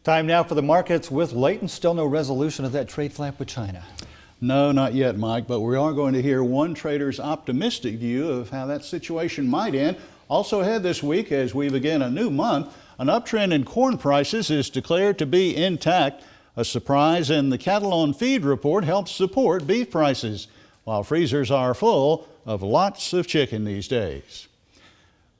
Time now for the markets with Leighton. Still no resolution of that trade flap with China. No, not yet, Mike, but we are going to hear one trader's optimistic view of how that situation might end. Also ahead this week, as we begin a new month, an uptrend in corn prices is declared to be intact. A surprise in the cattle on feed report helps support beef prices, while freezers are full of lots of chicken these days.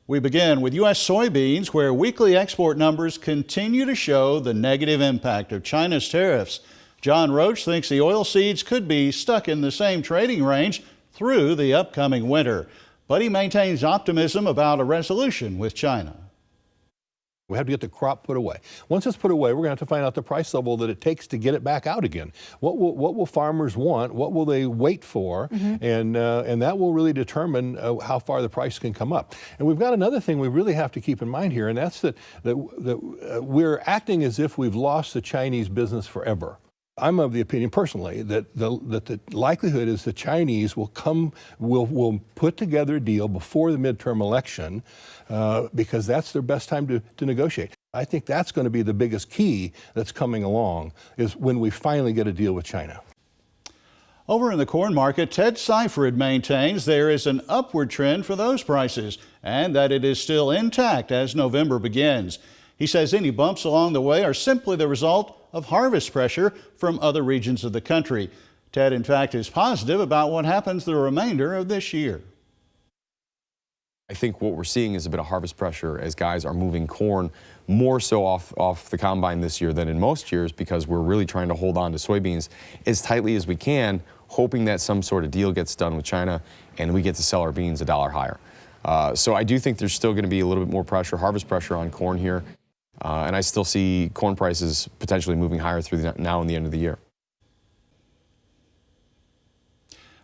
We begin with U.S. soybeans, where weekly export numbers continue to show the negative impact of China's tariffs. John Roach thinks the oilseeds could be stuck in the same trading range through the upcoming winter, but he maintains optimism about a resolution with China. We have to get the crop put away. Once it's put away, we're going to have to find out the price level that it takes to get it back out again. What will farmers want? What will they wait for? And that will really determine how far the price can come up. And we've got another thing we really have to keep in mind here, and that's that we're acting as if we've lost the Chinese business forever. I'm of the opinion personally that the likelihood is the Chinese will put together a deal before the midterm election because that's their best time to negotiate. I think that's going to be the biggest key that's coming along, is when we finally get a deal with China. Over in the corn market, Ted Seifert maintains there is an upward trend for those prices and that it is still intact as November begins. He says any bumps along the way are simply the result of harvest pressure from other regions of the country. Ted, in fact, is positive about what happens the remainder of this year. I think what we're seeing is a bit of harvest pressure as guys are moving corn more so off the combine this year than in most years, because we're really trying to hold on to soybeans as tightly as we can, hoping that some sort of deal gets done with China and we get to sell our beans $1 higher. So I do think there's still going to be a little bit more pressure, harvest pressure on corn here. And I still see corn prices potentially moving higher through now and the end of the year.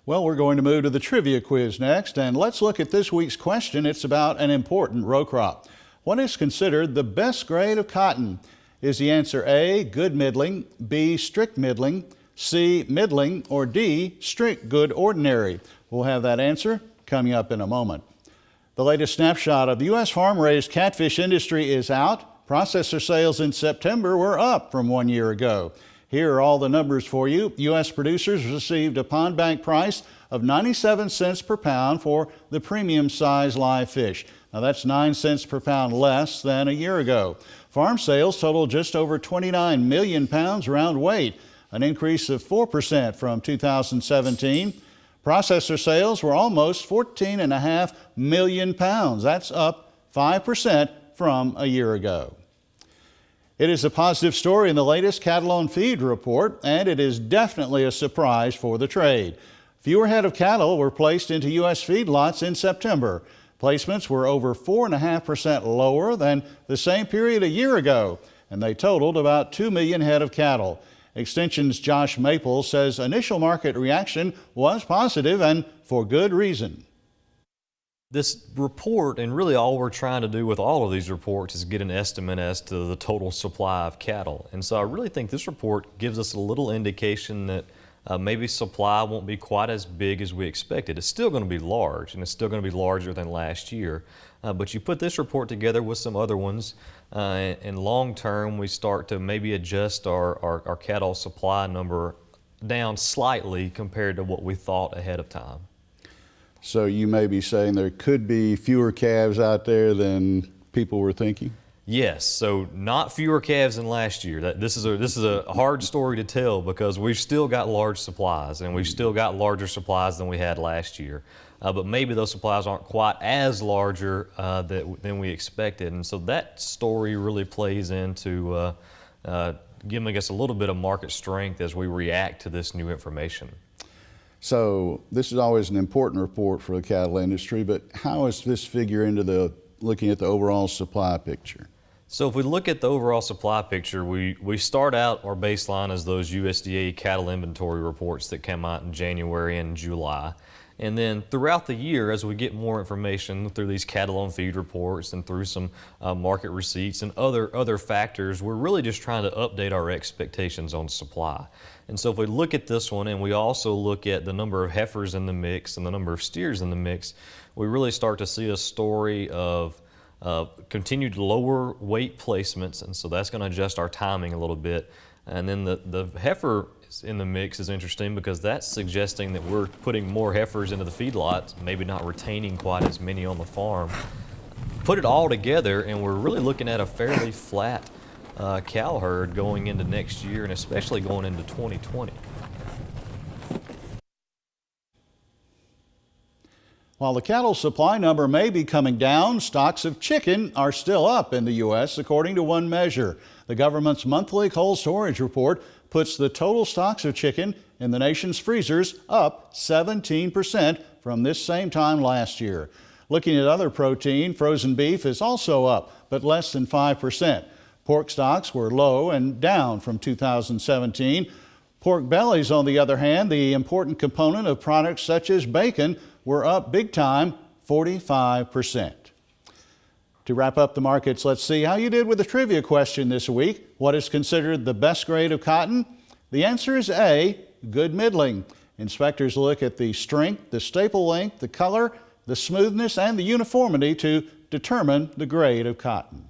Well, we're going to move to the trivia quiz next, and let's look at this week's question. It's about an important row crop. What is considered the best grade of cotton? Is the answer A, good middling, B, strict middling, C, middling, or D, strict good ordinary? We'll have that answer coming up in a moment. The latest snapshot of the U.S. farm-raised catfish industry is out. Processor sales in September were up from 1 year ago. Here are all the numbers for you. U.S. producers received a pond bank price of 97 cents per pound for the premium size live fish. Now that's 9 cents per pound less than a year ago. Farm sales totaled just over 29 million pounds round weight, an increase of 4% from 2017. Processor sales were almost 14.5 million pounds. That's up 5% from a year ago. It is a positive story in the latest cattle on feed report, and it is definitely a surprise for the trade. Fewer head of cattle were placed into U.S. feedlots in September. Placements were over 4.5% lower than the same period a year ago, and they totaled about 2 million head of cattle. Extension's Josh Maple says initial market reaction was positive and for good reason. This report, and really all we're trying to do with all of these reports, is get an estimate as to the total supply of cattle. And so I really think this report gives us a little indication that maybe supply won't be quite as big as we expected. It's still going to be large, and it's still going to be larger than last year. But you put this report together with some other ones, and long term we start to maybe adjust our cattle supply number down slightly compared to what we thought ahead of time. So you may be saying there could be fewer calves out there than people were thinking? Yes, so not fewer calves than last year. This is a hard story to tell because we've still got large supplies, and we've still got larger supplies than we had last year. But maybe those supplies aren't quite as larger than we expected, and so that story really plays into giving us a little bit of market strength as we react to this new information. So this is always an important report for the cattle industry, but how does this figure into looking at the overall supply picture? So if we look at the overall supply picture, we start out our baseline as those USDA cattle inventory reports that come out in January and July. And then throughout the year, as we get more information through these cattle on feed reports and through some market receipts and other factors, we're really just trying to update our expectations on supply. And so if we look at this one and we also look at the number of heifers in the mix and the number of steers in the mix, we really start to see a story of continued lower weight placements, and so that's going to adjust our timing a little bit. And then the heifer in the mix is interesting because that's suggesting that we're putting more heifers into the feedlots, maybe not retaining quite as many on the farm. Put it all together, and we're really looking at a fairly flat cow herd going into next year, and especially going into 2020. While the cattle supply number may be coming down, stocks of chicken are still up in the U.S., according to one measure. The government's monthly cold storage report puts the total stocks of chicken in the nation's freezers up 17% from this same time last year. Looking at other protein, frozen beef is also up, but less than 5%. Pork stocks were low and down from 2017. Pork bellies, on the other hand, the important component of products such as bacon, were up big time, 45%. To wrap up the markets, let's see how you did with the trivia question this week. What is considered the best grade of cotton? The answer is A, good middling. Inspectors look at the strength, the staple length, the color, the smoothness, and the uniformity to determine the grade of cotton.